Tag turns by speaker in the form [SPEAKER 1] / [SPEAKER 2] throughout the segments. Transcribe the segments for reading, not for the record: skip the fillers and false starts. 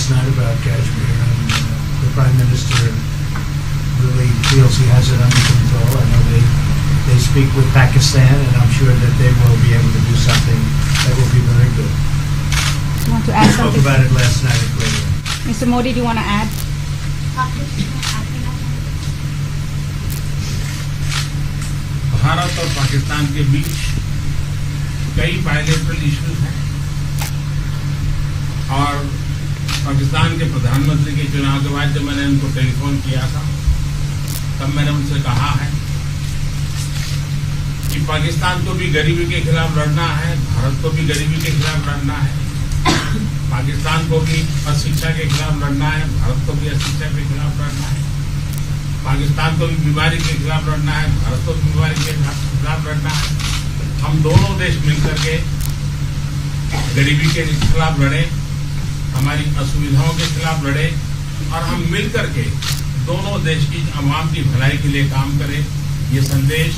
[SPEAKER 1] last night about Kashmir, and the Prime Minister really feels he has it under control. I know they speak with Pakistan, and I'm sure that they will be able to do something that will be very good.
[SPEAKER 2] You want to add
[SPEAKER 1] We spoke
[SPEAKER 2] something?
[SPEAKER 1] about it last night at Cleveland.
[SPEAKER 2] Mr. Modi, do you want to add?
[SPEAKER 3] Bharat और पाकिस्तान के बीच कई bilateral issues हैं और पाकिस्तान के प्रधानमंत्री के चुनाव के बाद जब मैंने उनको टेलीफोन किया था तब मैंने उनसे कहा है कि पाकिस्तान को भी गरीबी के खिलाफ लड़ना है, भारत को भी गरीबी के खिलाफ लड़ना है, पाकिस्तान को भी अशिक्षा के खिलाफ लड़ना है, भारत को भी अशिक्षा के खिलाफ लड़ना है, पाकिस्तान को भी बीमारी के खिलाफ लड़ना है, भारत को भी बीमारी के खिलाफ लड़ना है। हम दोनों देश मिलकर के गरीबी के खिलाफ लड़े, हमारी असुविधाओं के खिलाफ लड़े और हम मिलकर के दोनों देश की आवाम की भलाई के लिए काम करें। ये संदेश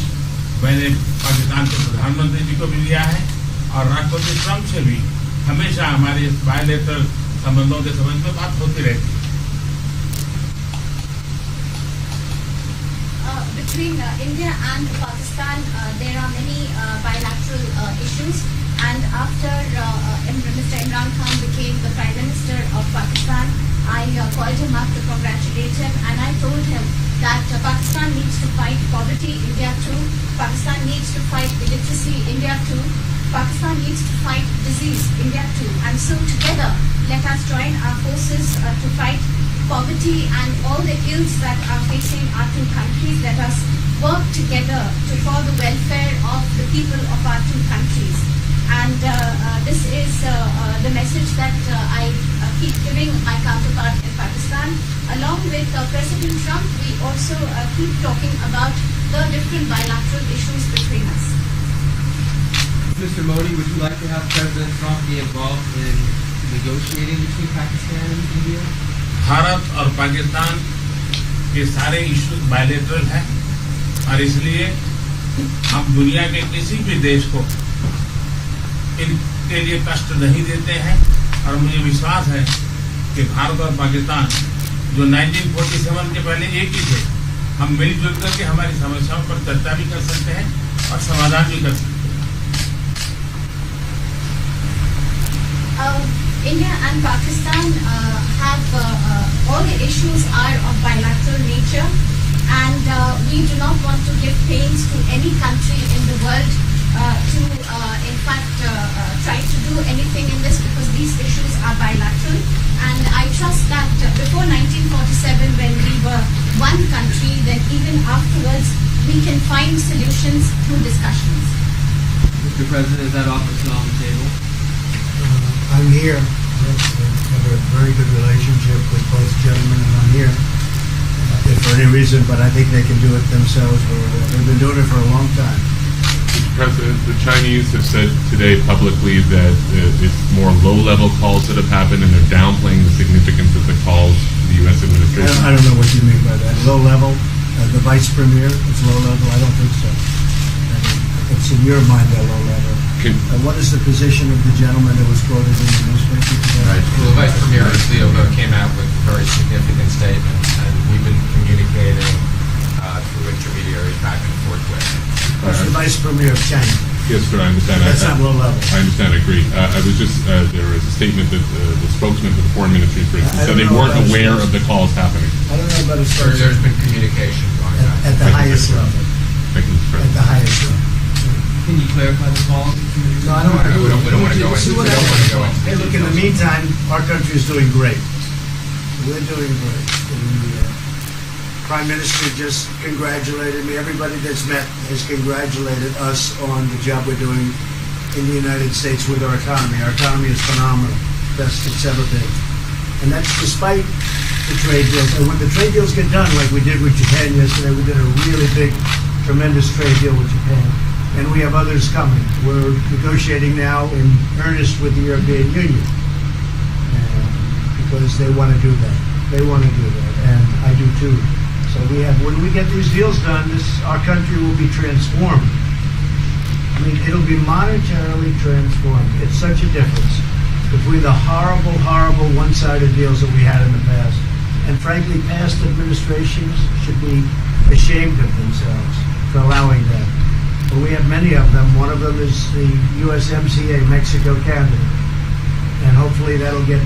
[SPEAKER 3] मैंने पाकिस्तान के प्रधानमंत्री जी को भी दिया है और राष्ट्रपति ट्रंप से भी हमेशा हमारे बायलैटरल संबंधों के संबंध में बात होती रहती है।
[SPEAKER 4] Between India and Pakistan, there are many bilateral issues, and after Mr. Imran Khan became the Prime Minister of Pakistan, I called him up to congratulate him, and I told him that Pakistan needs to fight poverty, India too. Pakistan needs to fight illiteracy, India too. Pakistan needs to fight disease, India too. And so together, let us join our forces to fight poverty and all the ills that are facing our two countries. Let us work together for the welfare of the people of our two countries. And this is the message that I keep giving my counterpart in Pakistan. Along with President Trump, we also keep talking about the different bilateral issues between us.
[SPEAKER 5] Mr. Modi, would you like to have President Trump be involved in negotiating between Pakistan and India?
[SPEAKER 3] Bharat और पाकिस्तान के सारे issues bilateral हैं और इसलिए हम दुनिया के किसी भी देश को इनके लिए कष्ट नहीं देते हैं और मुझे विश्वास है कि भारत और पाकिस्तान जो 1947 के पहले एक ही थे, हम मिलजुल करके हमारी समस्याओं पर चर्चा भी कर सकते हैं और समाधान भी कर सकते हैं।
[SPEAKER 4] India and Pakistan have all the issues are of bilateral nature, and we do not want to give pains to any country in the world to in fact try to do anything in this, because these issues are bilateral. And I trust that before 1947, when we were one country, then even afterwards we can find solutions through discussions.
[SPEAKER 5] Mr. President, is that offer still on the table?
[SPEAKER 1] I'm here. We have a very good relationship with both gentlemen, and I'm here. If for any reason, but I think they can do it themselves. They've been doing it for a long time.
[SPEAKER 6] Mr. President, the Chinese have said today publicly that it's more low-level calls that have happened, and they're downplaying the significance of the calls to the U.S. administration.
[SPEAKER 1] I don't know what you mean by that. Low level? The vice premier is low level? I don't think so. It's in your mind they're low level. What is the position of the gentleman that was quoted in the newspaper today?
[SPEAKER 7] Right. Well, the Vice Premier came out with very significant statements, and we've been communicating through intermediaries back and forth with him.
[SPEAKER 1] That's the Vice Premier of China.
[SPEAKER 6] Yes, sir, I understand.
[SPEAKER 1] That's not low level.
[SPEAKER 6] I understand, I agree. I was just, there was a statement that the spokesman for the Foreign Ministry, for instance, said they weren't aware of the calls happening.
[SPEAKER 1] I don't know about his
[SPEAKER 7] There's been communication going on.
[SPEAKER 1] at the highest level.
[SPEAKER 6] Thank you, Mr.
[SPEAKER 1] At
[SPEAKER 6] President.
[SPEAKER 1] the highest level.
[SPEAKER 5] Can you clarify the call?
[SPEAKER 1] No, I don't want to
[SPEAKER 7] We don't want to go into. We don't want to go into.
[SPEAKER 1] Hey, look, in the meantime, our country is doing great. We're doing great. The Prime Minister just congratulated me. Everybody that's met has congratulated us on the job we're doing in the United States with our economy. Our economy is phenomenal, best it's ever been. And that's despite the trade deals. And when the trade deals get done, like we did with Japan yesterday, we did a really big, tremendous trade deal with Japan. And we have others coming. We're negotiating now in earnest with the European Union because they want to do that. They want to do that, and I do too. So when we get these deals done, our country will be transformed. I mean, it'll be monetarily transformed. It's such a difference. between the horrible, horrible one-sided deals that we had in the past. And frankly, past administrations should be ashamed of themselves for allowing that. But we have many of them. One of them is the USMCA, Mexico-Canada. And hopefully that'll get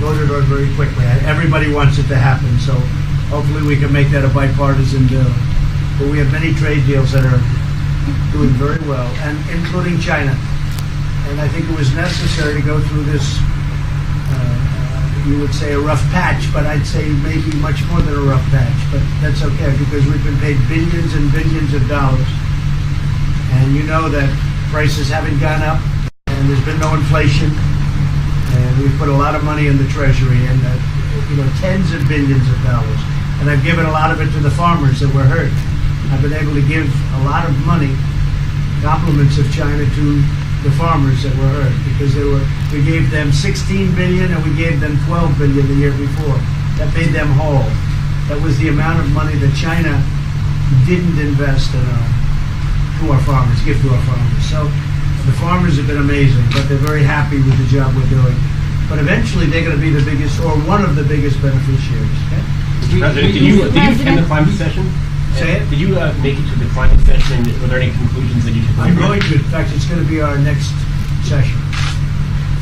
[SPEAKER 1] voted on very quickly. Everybody wants it to happen, so hopefully we can make that a bipartisan bill. But we have many trade deals that are doing very well, and including China. And I think it was necessary to go through this, you would say a rough patch, but I'd say maybe much more than a rough patch. But that's okay, because we've been paid billions and billions of dollars. And you know that prices haven't gone up, and there's been no inflation. And we've put a lot of money in the Treasury, and tens of billions of dollars. And I've given a lot of it to the farmers that were hurt. I've been able to give a lot of money, compliments of China, to the farmers that were hurt, because we gave them 16 billion and we gave them 12 billion the year before. That made them whole. That was the amount of money that China didn't invest to our farmers, give to our farmers. So the farmers have been amazing, but they're very happy with the job we're doing. But eventually they're going to be the biggest, or one of the biggest beneficiaries. Okay?
[SPEAKER 8] President, did you attend the climate session?
[SPEAKER 1] Say it?
[SPEAKER 8] Did you make it to the climate session? Were there any conclusions that you took away
[SPEAKER 1] I'm
[SPEAKER 8] from
[SPEAKER 1] going
[SPEAKER 8] it?
[SPEAKER 1] to. In fact, it's going to be our next session.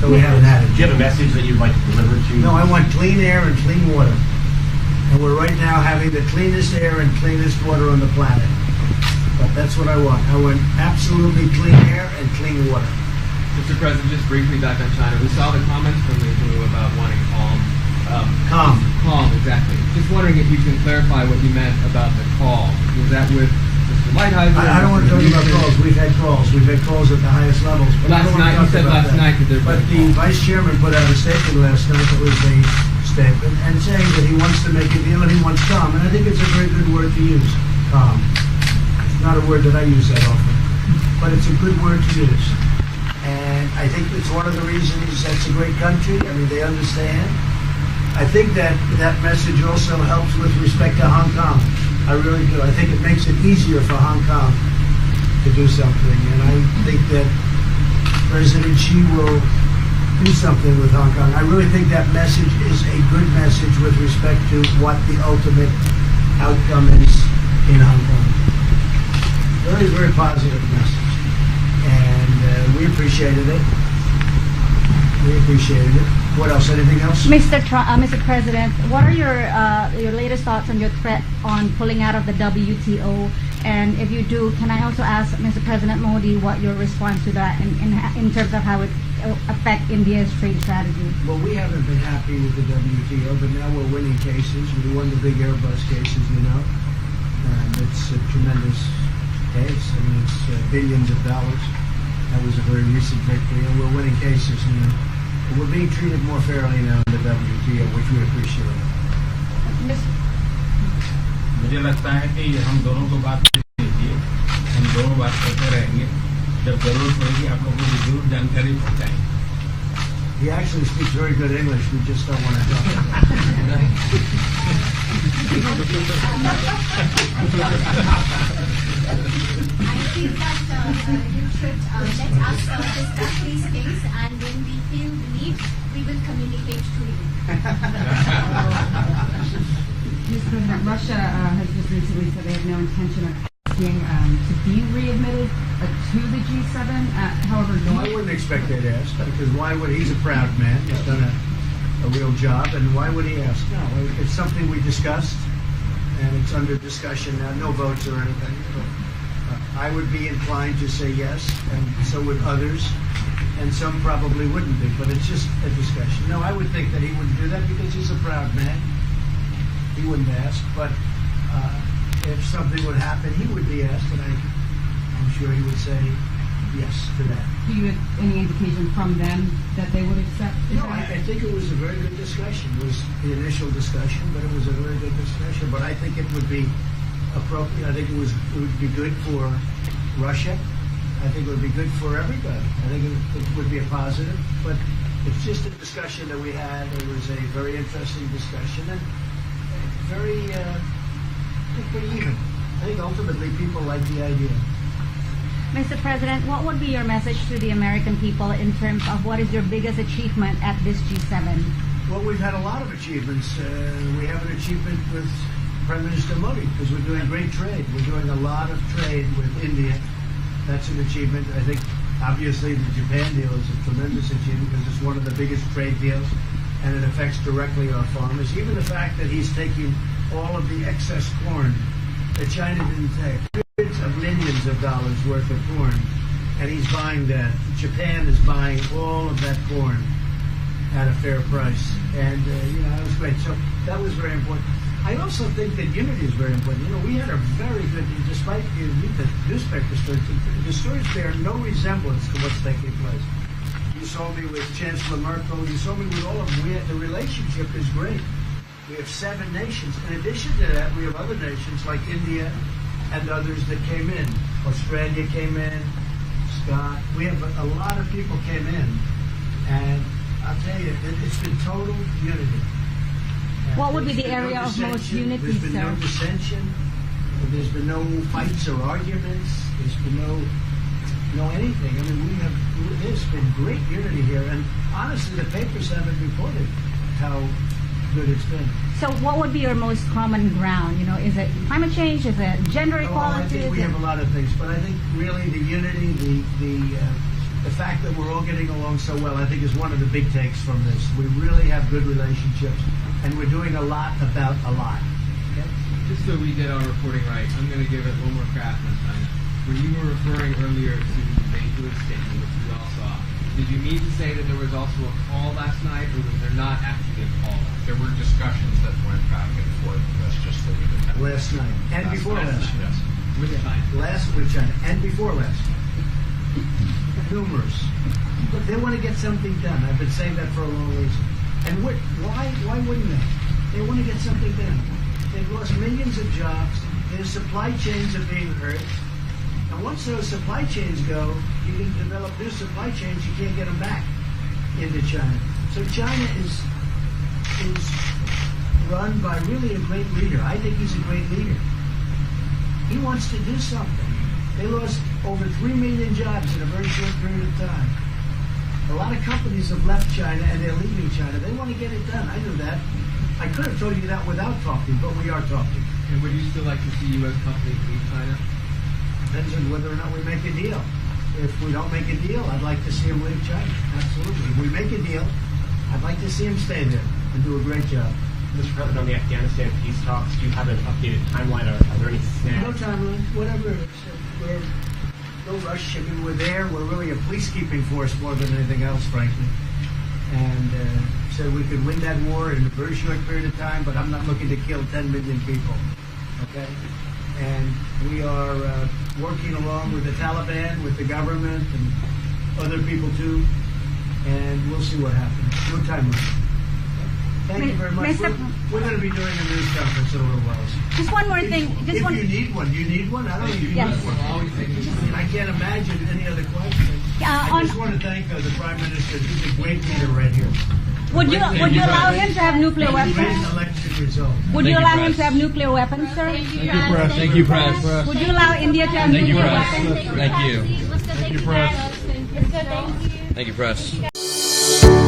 [SPEAKER 1] So we haven't had it.
[SPEAKER 8] Do you have a message that you'd like to deliver to?
[SPEAKER 1] No, I want clean air and clean water. And we're right now having the cleanest air and cleanest water on the planet. But that's what I want. I want absolutely clean air and clean water.
[SPEAKER 5] Mr. President, just briefly back on China. We saw the comments from the WHO about wanting calm. Calm, exactly. Just wondering if you can clarify what you meant about the call. Was that with Mr. Lighthizer?
[SPEAKER 1] I don't want to talk about calls. We've had calls. We've had calls at the highest levels. But I don't want to
[SPEAKER 5] you
[SPEAKER 1] talk
[SPEAKER 5] said
[SPEAKER 1] about
[SPEAKER 5] last
[SPEAKER 1] that.
[SPEAKER 5] night that there's
[SPEAKER 1] But
[SPEAKER 5] been
[SPEAKER 1] the
[SPEAKER 5] a call.
[SPEAKER 1] Vice Chairman put out a statement last night that was a statement, and saying that he wants to make a deal and he wants calm. And I think it's a very good word to use, calm. It's not a word that I use that often, but it's a good word to use. And I think it's one of the reasons that's a great country. I mean, they understand. I think that message also helps with respect to Hong Kong. I really do. I think it makes it easier for Hong Kong to do something. And I think that President Xi will do something with Hong Kong. I really think that message is a good message with respect to what the ultimate outcome is in Hong Kong. Very, very positive message. And we appreciated it. We appreciated it. What else? Anything else?
[SPEAKER 2] Mr. President, what are your latest thoughts on your threat on pulling out of the WTO? And if you do, can I also ask Mr. President Modi what your response to that in terms of how it affect India's trade strategy?
[SPEAKER 1] Well, we haven't been happy with the WTO, but now we're winning cases. We won the big Airbus cases, you know. It's a tremendous case. I mean, it's billions of dollars. That was a very recent victory, and we're winning cases, you know. We're being treated more fairly now in the WTO, which we appreciate.
[SPEAKER 3] मुझे लगता है कि हम दोनों को बात कीजिए, हम दोनों बात करते रहेंगे, जब जरूरत पड़ेगी आप लोगों को जरूर जानकारी पहुंचाएंगे.
[SPEAKER 1] He actually speaks very good English. We just don't want to talk about it.
[SPEAKER 4] I feel that you should let us discuss these things, and when we feel the need, we will communicate to you.
[SPEAKER 2] Mr. President, Russia has just recently said they have no intention of asking to be readmitted to the G7. However,
[SPEAKER 1] No, I wouldn't expect that to ask, because why would, he's a proud man, he's done a real job, and why would he ask? No, it's something we discussed, and it's under discussion now, no votes or anything. But, I would be inclined to say yes, and so would others, and some probably wouldn't be, but it's just a discussion. No, I would think that he wouldn't do that because he's a proud man. He wouldn't ask, but if something would happen, he would be asked, and I'm sure he would say yes to that.
[SPEAKER 2] do you have any indication from them that they would accept?
[SPEAKER 1] No, I think it was a very good discussion. It was the initial discussion, but it was a very good discussion. But I think it would be appropriate. I think it would be good for Russia. I think it would be good for everybody. I think it would be a positive. But it's just a discussion that we had. It was a very interesting discussion and very, I think, pretty even. I think ultimately people like the idea.
[SPEAKER 2] Mr. President, what would be your message to the American people in terms of what is your biggest achievement at this G7?
[SPEAKER 1] Well, we've had a lot of achievements. We have an achievement with Prime Minister Modi because we're doing great trade. We're doing a lot of trade with India. That's an achievement. I think, obviously, the Japan deal is a tremendous achievement because it's one of the biggest trade deals, and it affects directly our farmers. Even the fact that he's taking all of the excess corn that China didn't take, hundreds of millions of dollars worth of corn, and he's buying that. Japan is buying all of that corn at a fair price, and that was great. So that was very important. I also think that unity is very important. We had a very good, despite you read the newspaper stories, the stories bear no resemblance to what's taking place. You saw me with Chancellor Merkel. You saw me with all of them. The relationship is great. We have 7 nations. In addition to that, we have other nations like India and others that came in. Australia came in, Scott. We have a lot of people came in, and I'll tell you, it's been total unity.
[SPEAKER 2] What would be the area of most unity,
[SPEAKER 1] There's been no
[SPEAKER 2] sir?
[SPEAKER 1] dissension. There's been no fights or arguments. There's been no anything. I mean, there's been great unity here, and honestly, the papers haven't reported how good it's been.
[SPEAKER 2] So what would be your most common ground? Is it climate change? Is it gender
[SPEAKER 1] I
[SPEAKER 2] equality?
[SPEAKER 1] think we have a lot of things, but I think really the unity, the fact that we're all getting along so well, I think is one of the big takes from this. We really have good relationships, and we're doing a lot about a lot. Okay?
[SPEAKER 5] Just so we get our reporting right, I'm going to give it one more crack on China. When you were referring earlier to the St. Louis statement, which we all saw, did you mean to say that there was also a call last night, or was there not actually a call?
[SPEAKER 7] There were discussions that went back and forth. Let's just leave it at that.
[SPEAKER 1] Last night, and before last night.
[SPEAKER 7] Yes.
[SPEAKER 5] With China?
[SPEAKER 1] Last with China, and before last night. Numerous. But they want to get something done. I've been saying that for a long reason. And why wouldn't they? They want to get something done. They've lost millions of jobs. Their supply chains are being hurt. And once those supply chains go, you can develop new supply chains. You can't get them back into China. So China is run by really a great leader. I think he's a great leader. He wants to do something. They lost over 3 million jobs in a very short period of time. A lot of companies have left China and they're leaving China. They want to get it done. I knew that. I could have told you that without talking, but we are talking.
[SPEAKER 5] And would you still like to see U.S. companies leave China?
[SPEAKER 1] Depends on whether or not we make a deal. If we don't make a deal, I'd like to see them leave China. Absolutely. If we make a deal, I'd like to see them stay there and do a great job.
[SPEAKER 8] Mr. President, on the Afghanistan peace talks, do you have an updated timeline? Are there any snags?
[SPEAKER 1] No timeline, whatever it is. We're no rush. I mean, we're there. We're really a peacekeeping force more than anything else, frankly. And so we could win that war in a very short period of time, but I'm not looking to kill 10 million people. Okay? And we are working along with the Taliban, with the government, and other people too. And we'll see what happens. No timeline. Thank you very much. We're going to be doing a news conference in a little while.
[SPEAKER 2] Just one more thing.
[SPEAKER 1] If you need one, do you need one? I don't think you
[SPEAKER 2] Yes.
[SPEAKER 1] need one. I can't imagine any other question. I just want to thank the Prime Minister. He's a great leader right here.
[SPEAKER 2] Would you allow him to have nuclear
[SPEAKER 1] Great
[SPEAKER 2] weapons?
[SPEAKER 1] election result.
[SPEAKER 2] Would you allow him to have nucleer weapons, sir?
[SPEAKER 9] Thank you, press.
[SPEAKER 2] Would you allow India to have
[SPEAKER 9] Thank you,
[SPEAKER 2] nuclear
[SPEAKER 9] press.
[SPEAKER 2] weapons?
[SPEAKER 9] Thank you.
[SPEAKER 4] Thank you, press.
[SPEAKER 9] Thank you, press.